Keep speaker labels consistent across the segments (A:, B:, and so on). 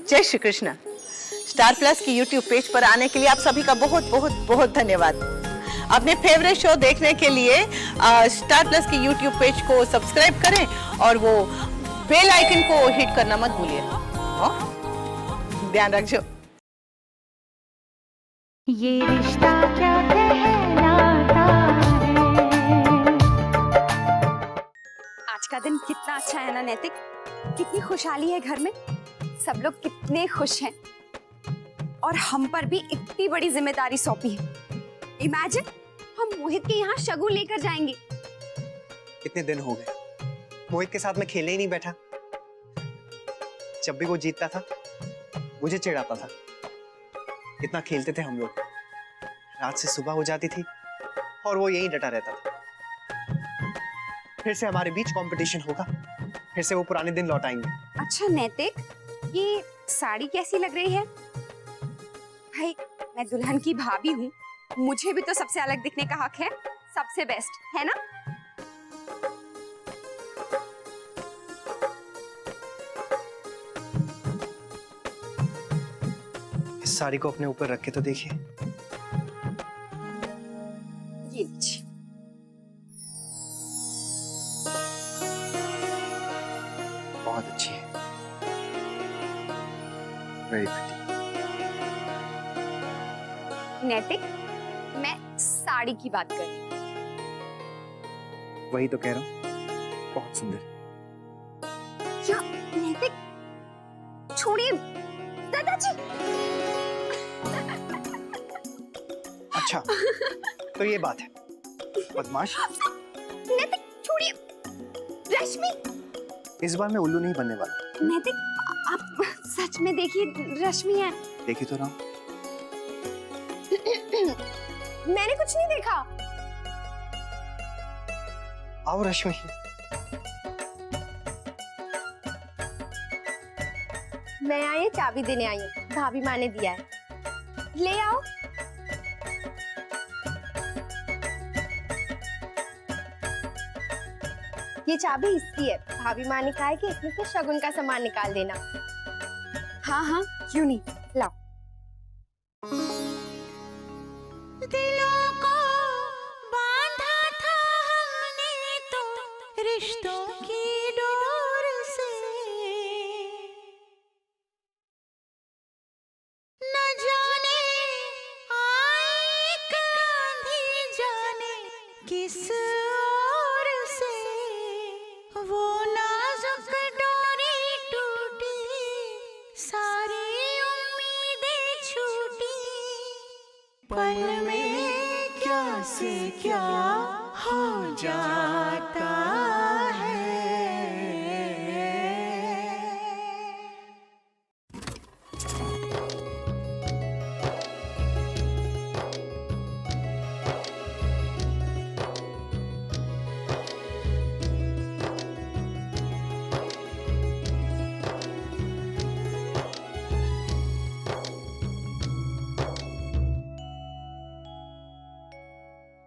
A: जय Shri Krishna. Star plus की YouTube page पर आने के लिए आप सभी का बहुत बहुत बहुत धन्यवाद। अपने फेवरेट शो देखने के लिए स्टार प्लस की यूट्यूब पेज को सब्सक्राइब करें और वो बेल आइकन को हिट करना मत भूलिए। ध्यान रखिए।
B: ये रिश्ता क्या कहलाता है।
C: आज का दिन कितना अच्छा है ना नैतिक, कितनी खुशहाली है घर में, सब लोग कितने खुश हैं और हम पर भी इतनी बड़ी जिम्मेदारी सौंपी है। इमेजिन हम मोहित के यहाँ शगुन लेकर जाएंगे।
D: कितने दिन हो गए मोहित के साथ मैं खेलने ही नहीं बैठा। जब भी वो जीतता था मुझे चिढ़ाता था। कितना खेलते थे हम लोग, रात से सुबह हो जाती थी और वो यहीं डटा रहता था। फिर से हमारे बीच कंपटीशन होगा, फिर से वो पुराने दिन लौट आएंगे।
C: अच्छा नैतिक, ये साड़ी कैसी लग रही है? भाई मैं दुल्हन की भाभी हूँ, मुझे भी तो सबसे अलग दिखने का हक है, सबसे बेस्ट है ना?
D: इस साड़ी को अपने ऊपर रख के तो देखिए।
C: ये लीजिए।
D: बहुत अच्छी है, वेरी प्रिटी।
C: नैतिक, मैं साड़ी की बात कर रही हूँ।
D: वही तो कह रहा हूँ, बहुत सुंदर।
C: क्या नैतिक, छोड़िए दादाजी।
D: अच्छा तो ये बात है, बदमाश।
C: नैतिक छोड़िए। रश्मि,
D: इस बार मैं उल्लू नहीं बनने वाला।
C: नैतिक आप सच में देखिए, रश्मि है।
D: देखी तो रहा हूं।
C: मैंने कुछ नहीं देखा।
D: आओ रश्मि।
C: मैं आई चाबी देने आई हूँ, भाभी माँ ने दिया है, ले आओ। ये चाबी इसकी है, भाभी माँ ने कहा है कि इसमें से शगुन का सामान निकाल देना। हाँ हाँ क्यों नहीं, लाओ।
B: दिलों को बांधा था हमने तो रिश्तों की डोर से, न जाने आए आंधी जाने किस ओर से, वो नाजुक डोरी टूटी, सारी उम्मीदें छूटी, पल में क्या से क्या हो जाता है।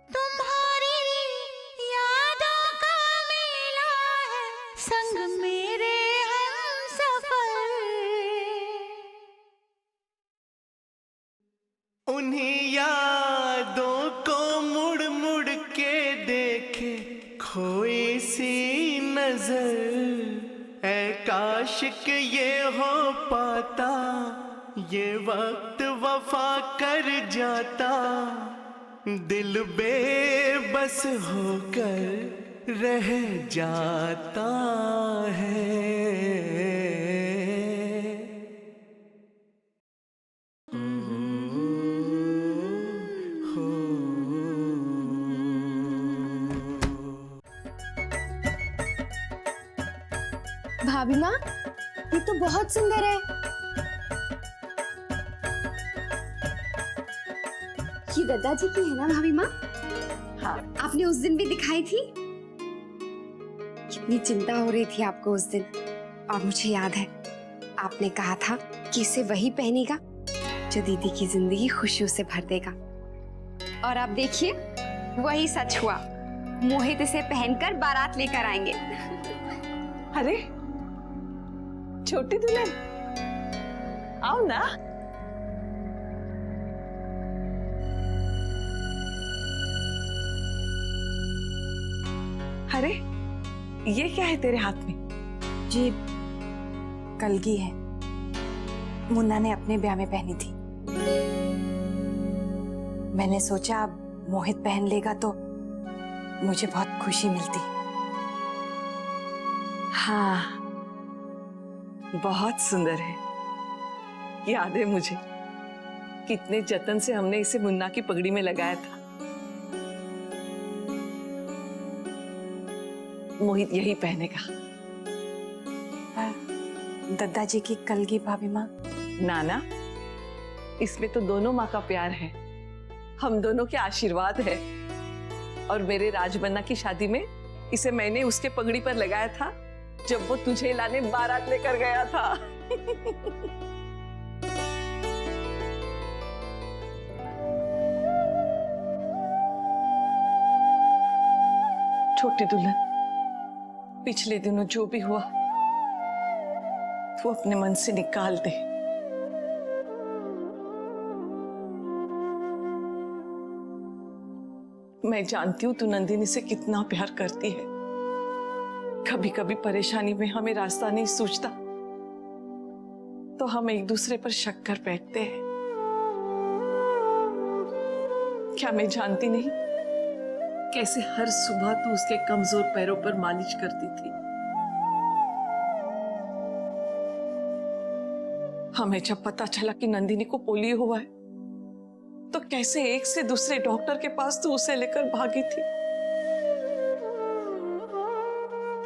B: तुम्हारी यादों का मेला है संग मेरे हमसफर,
E: उन्हीं यादों को मुड़ मुड़ के देखे खोई सी नजर, ऐ काश के ये हो पाता, ये वक्त वफा कर जाता, दिल बेबस होकर रह जाता है।
C: भाभी माँ, ये तो बहुत सुंदर है। ये दादाजी की है ना भाभी माँ? हाँ, आपने उस दिन भी दिखाई थी। कितनी चिंता हो रही थी आपको उस दिन, और मुझे याद है आपने कहा था कि इसे वही पहनेगा जो दीदी की जिंदगी खुशियों से भर देगा। और आप देखिए वही सच हुआ, मोहित इसे पहनकर बारात लेकर आएंगे।
A: अरे छोटी दुल्हन, खाओ ना। अरे ये क्या है तेरे हाथ में?
F: जी कलगी है, मुन्ना ने अपने ब्याह में पहनी थी। मैंने सोचा अब मोहित पहन लेगा तो मुझे बहुत खुशी मिलती।
A: हाँ, बहुत सुंदर है। याद है मुझे कितने जतन से हमने इसे मुन्ना की पगड़ी में लगाया था। मोहित यही पहनेगा।
F: दादाजी की कलगी भाभी माँ।
A: नाना, इसमें तो दोनों माँ का प्यार है, हम दोनों के आशीर्वाद है। और मेरे राजबन्ना की शादी में इसे मैंने उसके पगड़ी पर लगाया था जब वो तुझे लाने बारात लेकर गया था। छोटी दुल्हन, पिछले दिनों जो भी हुआ वो अपने मन से निकाल दे। मैं जानती हूं तू नंदिनी से कितना प्यार करती है। कभी कभी परेशानी में हमें रास्ता नहीं सूझता तो हम एक दूसरे पर शक कर बैठते हैं। क्या मैं जानती नहीं कैसे हर सुबह तू उसके कमजोर पैरों पर मालिश करती थी। हमें जब पता चला कि नंदिनी को पोलियो हुआ है तो कैसे एक से दूसरे डॉक्टर के पास तू उसे लेकर भागी थी।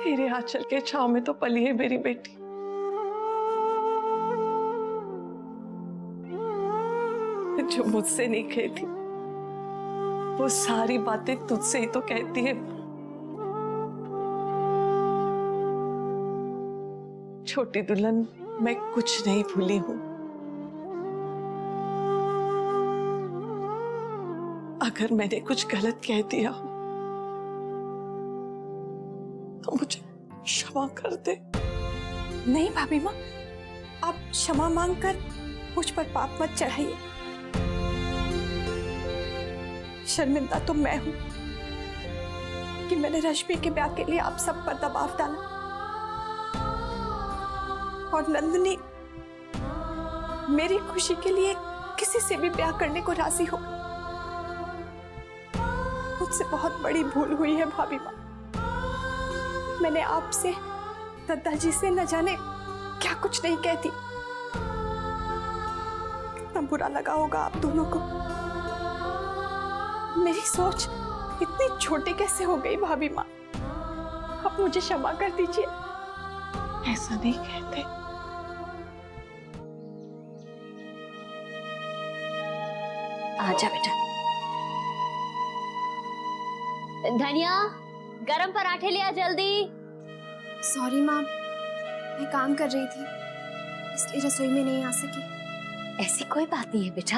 A: तेरे आंचल के छांव में तो पली है मेरी बेटी। जो मुझसे नहीं कहती वो सारी बातें तुझसे ही तो कहती है। छोटी दुल्हन, मैं कुछ नहीं भूली हूं। अगर मैंने कुछ गलत कह दिया हो तो मुझे क्षमा कर दे।
F: नहीं भाभी माँ, आप क्षमा मांगकर मुझ पर पाप मत चढ़ाइए। शर्मिंदा तो मैं हूं कि मैंने रश्मि के ब्याह के लिए आप सब पर दबाव डाला और नंदिनी मेरी खुशी के लिए किसी से भी ब्याह करने को राजी हो। मुझसे बहुत बड़ी भूल हुई है भाभी माँ। मैंने आपसे, दादाजी से न जाने क्या कुछ नहीं कहती। कितना बुरा लगा होगा आप दोनों को। मेरी सोच इतनी छोटी कैसे हो गई भाभी माँ। आप मुझे क्षमा कर दीजिए।
A: ऐसा नहीं कहते।
G: आजा बेटा। धनिया, गरम पराठे ले आ जल्दी।
C: सॉरी माँ, मैं काम कर रही थी इसलिए रसोई में नहीं आ सकी।
G: ऐसी कोई बात नहीं है बेटा,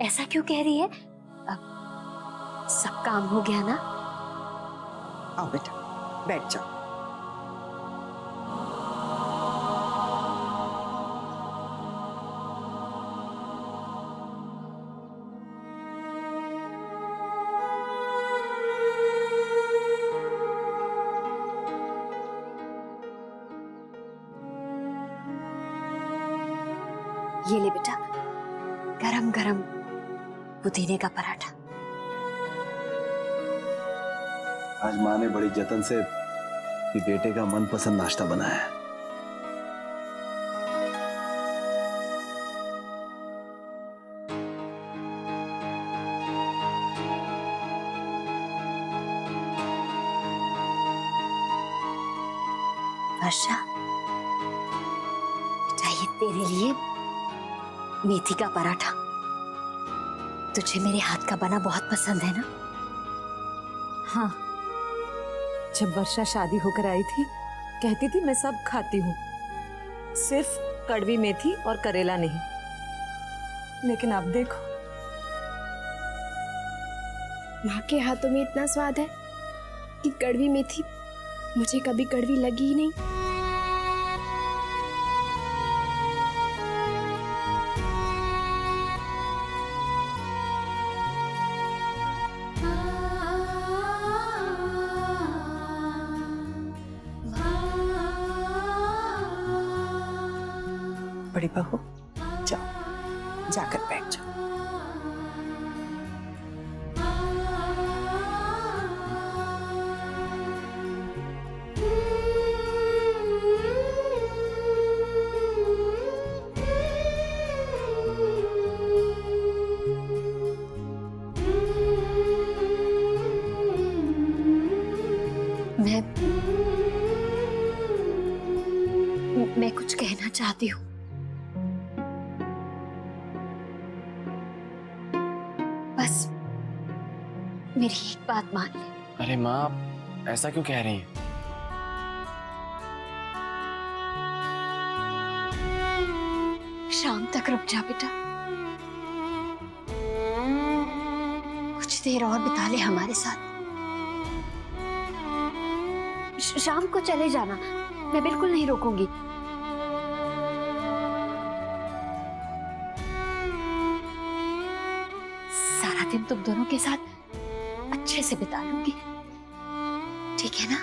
G: ऐसा क्यों कह रही है? अब सब काम हो गया ना?
H: आओ बेटा, बैठ जाओ।
G: ये ले बेटा, गरम गरम पुदीने का पराठा।
I: आज माँ ने बड़ी जतन से बेटे का मनपसंद नाश्ता बनाया है।
G: वर्षा, बेटा ये तेरे लिए मेथी का पराठा। तुझे मेरे हाथ का बना बहुत पसंद है ना?
J: हाँ, जब वर्षा शादी होकर आई थी कहती थी मैं सब खाती हूँ, सिर्फ कड़वी मेथी और करेला नहीं। लेकिन अब देखो,
C: माँ के हाथों में इतना स्वाद है कि कड़वी मेथी मुझे कभी कड़वी लगी ही नहीं।
H: बड़ी बहू जाओ, जाकर बैठ जाओ।
G: मैं कुछ कहना चाहती हूँ। बस मेरी एक बात मान ले।
K: अरे माँ, आप ऐसा क्यों कह रही हैं?
G: शाम तक रुक जा बेटा, कुछ देर और बिता ले हमारे साथ। शाम को चले जाना, मैं बिल्कुल नहीं रोकूंगी। सारा दिन तुम दोनों के साथ अच्छे से बिता लूंगी, ठीक है ना?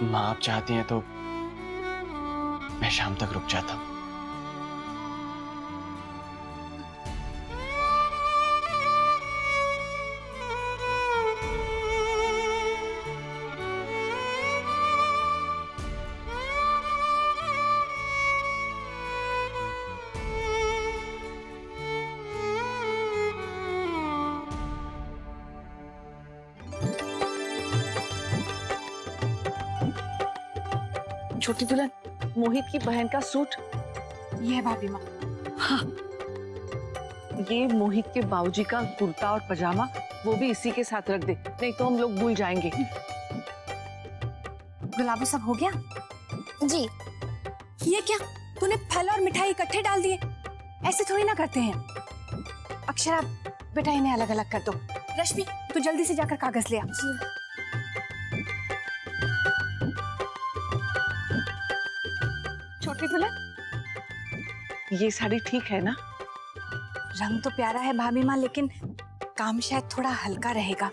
K: माँ, आप चाहती हैं तो मैं शाम तक रुक जाता हूँ।
L: छोटी दुल्हन, मोहित की बहन का सूट।
F: ये है भाभी माँ।
L: हाँ, ये मोहित के बाबूजी का कुर्ता और पजामा, वो भी इसी के साथ रख दे, नहीं तो हम लोग भूल जाएंगे।
F: गुलाबी सब हो गया?
G: जी।
F: ये क्या, तूने फल और मिठाई इकट्ठे डाल दिए? ऐसे थोड़ी ना करते हैं। अक्षरा, बेटा इन्हें अलग अलग कर दो। रश्मि, तू जल्दी से जाकर कागज ले आ।
L: छोटी दुल्हन, ये साड़ी ठीक है ना?
F: रंग तो प्यारा है भाभी माँ, लेकिन काम शायद थोड़ा हल्का रहेगा।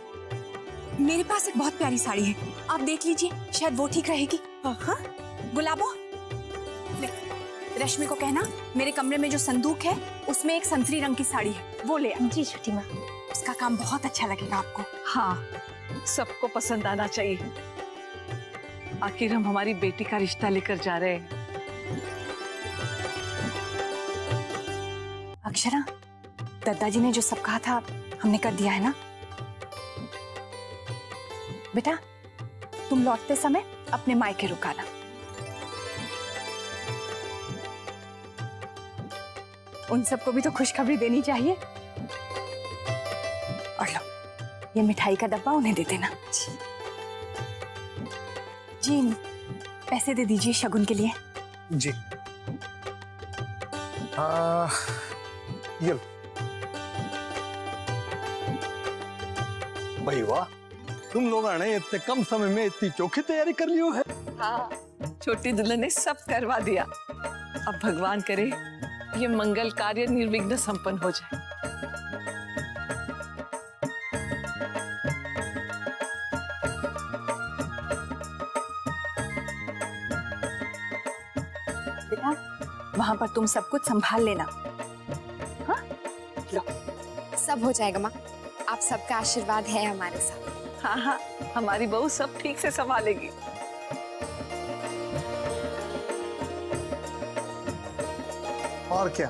F: मेरे पास एक बहुत प्यारी साड़ी है, आप देख लीजिए, शायद वो ठीक रहेगी। हाँ, गुलाबो, ले, रश्मि को कहना मेरे कमरे में जो संदूक है उसमें एक संतरी रंग की साड़ी है, वो ले आ।
G: जी छोटी माँ।
F: उसका काम बहुत अच्छा लगेगा आपको।
L: हाँ, सबको पसंद आना चाहिए। आखिर हम हमारी बेटी का रिश्ता लेकर जा रहे हैं।
F: अक्षरा, दादाजी ने जो सब कहा था हमने कर दिया है ना? बेटा, तुम लौटते समय अपने मायके रुकाना। उन सबको भी तो खुशखबरी देनी चाहिए। और लो, ये मिठाई का डब्बा उन्हें दे देना। जी, पैसे दे दीजिए शगुन के लिए।
D: जी। ये
I: भाई वाह, तुम लोग ने इतने कम समय में इतनी चोखी तैयारी कर लियो है।
L: हाँ, छोटी दुल्हन ने सब करवा दिया। अब भगवान करे ये मंगल कार्य निर्विघ्न संपन्न हो जाए।
F: बेटा, वहां पर तुम सब कुछ संभाल लेना। हाँ, लो।
C: सब हो जाएगा माँ, आप सबका आशीर्वाद है हमारे साथ।
L: हाँ हाँ, हमारी बहू सब ठीक से संभालेगी।
D: और क्या,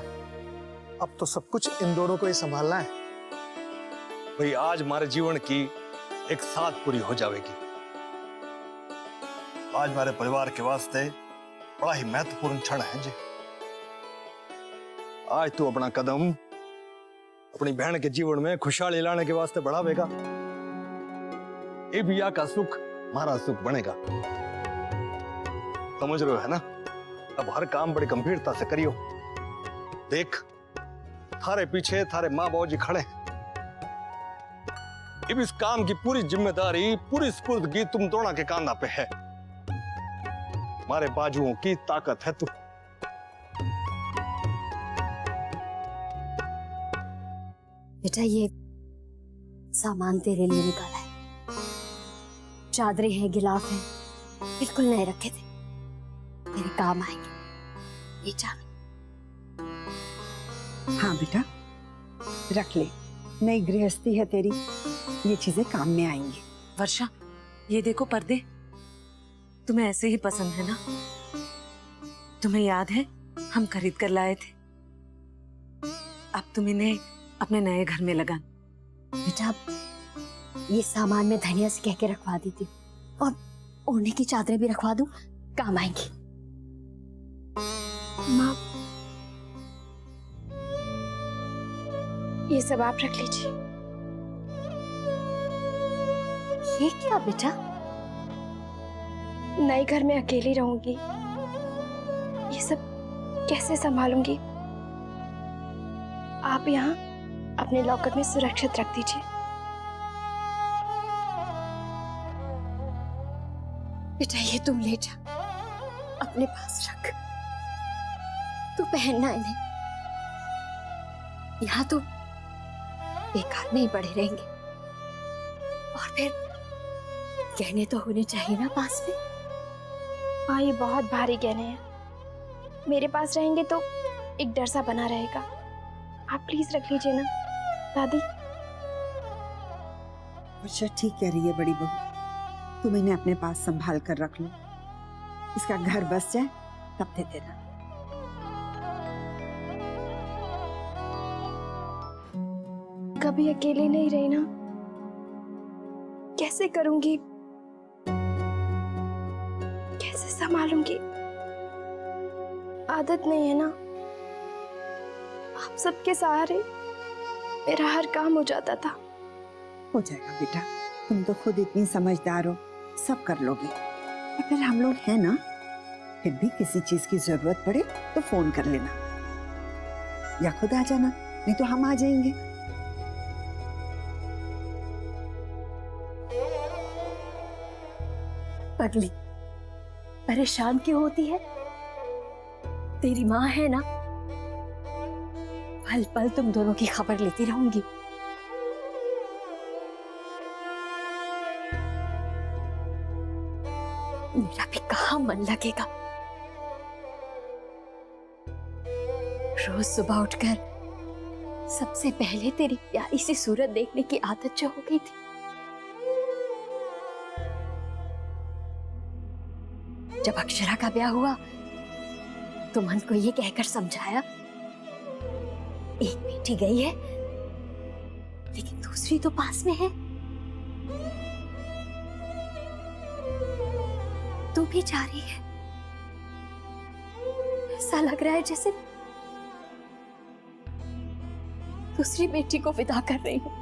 D: अब तो सब कुछ इन दोनों को ही संभालना है।
I: भाई आज हमारे जीवन की एक साथ पूरी हो जाएगी। आज हमारे परिवार के वास्ते बड़ा ही महत्वपूर्ण क्षण है जी। आज तू अपना कदम अपनी बहन के जीवन में खुशहाली लाने के वास्ते बढ़ावेगा। ये बिया का सुख हमारा सुख बनेगा, समझ रहे हो है ना? अब हर काम बड़ी गंभीरता से करियो। देख, थारे पीछे थारे माँ बाबू जी खड़े। अब इस काम की पूरी जिम्मेदारी, पूरी स्पुर्दगी तुम दोनों के कांधा पे है। हमारे बाजुओं की ताकत है तू।
G: बेटा, ये सामान तेरे लिए निकाला है। चादरें हैं, गिलाफ हैं, बिल्कुल नए रखे थे, तेरे काम आएंगे। बेटा।
H: हाँ बेटा, रख ले। नई गृहस्थी है तेरी, ये चीजें काम में आएंगी।
J: वर्षा, ये देखो पर्दे, तुम्हें ऐसे ही पसंद है ना? तुम्हें याद है हम खरीद कर लाए थे? अब तुम इन्हें अपने नए घर में लगा।
G: बेटा ये सामान मैं धनिया से कह के रखवा देती हूँ, और ओढ़ने की चादरें भी रखवा दूं, काम आएंगी।
B: माँ, ये सब आप रख लीजिए।
G: ये क्या बेटा?
B: नए घर में अकेली रहूंगी, ये सब कैसे संभालूंगी? आप यहाँ अपने लॉकर में सुरक्षित रख दीजिए।
G: बेटा ये तुम ले जा, अपने पास रख, तू पहनना इन्हें। यहाँ तो बेकार में ही पड़े रहेंगे, और फिर गहने तो होने चाहिए ना पास में।
B: हाँ, ये बहुत भारी गहने हैं, मेरे पास रहेंगे तो एक डर सा बना रहेगा। आप प्लीज रख लीजिए ना दादी।
H: अच्छा ठीक कह रही है बड़ी बहू, तुम इन्हें अपने पास संभाल कर रख लो। इसका घर बस जाए तब दे देना।
B: कभी अकेले नहीं रही ना, कैसे करूंगी, कैसे संभालूंगी? आदत नहीं है ना। आप सबके सहारे मेरा हर काम हो जाता था।
H: हो जाएगा बेटा, तुम तो खुद इतनी समझदार हो, सब कर लोगी। और फिर हम लोग हैं ना, फिर भी किसी चीज की जरूरत पड़े तो फोन कर लेना, या खुद आ जाना, नहीं तो हम आ जाएंगे।
G: पगली, परेशान क्यों होती है? तेरी माँ है ना, पल पल तुम दोनों की खबर लेती रहूंगी। मेरा भी कहाँ मन लगेगा। रोज सुबह उठकर सबसे पहले तेरी प्यारी सी सूरत देखने की आदत जो हो गई थी, जब अक्षरा का ब्याह हुआ तो मन को ये कहकर समझाया, एक बेटी गई है लेकिन दूसरी तो पास में है। तू भी जा रही है, ऐसा लग रहा है जैसे दूसरी बेटी को विदा कर रही हूं।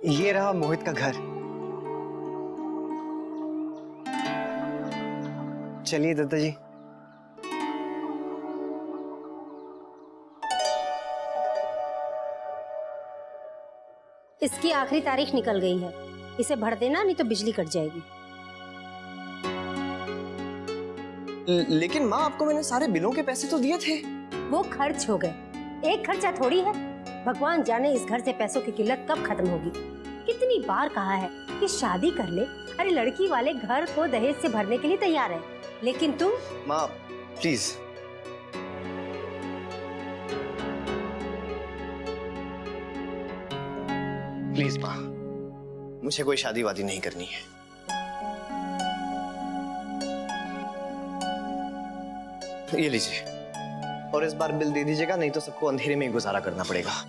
D: ये रहा मोहित का घर। चलिए दत्ता जी।
G: इसकी आखिरी तारीख निकल गई है, इसे भर देना, नहीं तो बिजली कट जाएगी।
D: लेकिन माँ, आपको मैंने सारे बिलों के पैसे तो दिए थे।
G: वो खर्च हो गए, एक खर्चा थोड़ी है। भगवान जाने इस घर से पैसों की किल्लत कब खत्म होगी। कितनी बार कहा है कि शादी कर ले। अरे लड़की वाले घर को दहेज से भरने के लिए तैयार है, लेकिन तुम।
D: माँ प्लीज। प्लीज माँ, मुझे कोई शादी वादी नहीं करनी है। ये लीजिए, और इस बार बिल दे दीजिएगा, नहीं तो सबको अंधेरे में ही गुजारा करना पड़ेगा।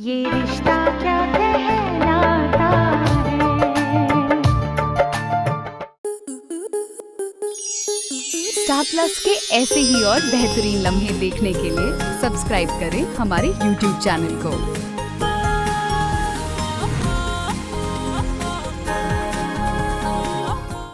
M: ये रिश्ता क्या कहलाता है।
N: स्टार प्लस के ऐसे ही और बेहतरीन लम्हे देखने के लिए सब्सक्राइब करें हमारे YouTube चैनल को।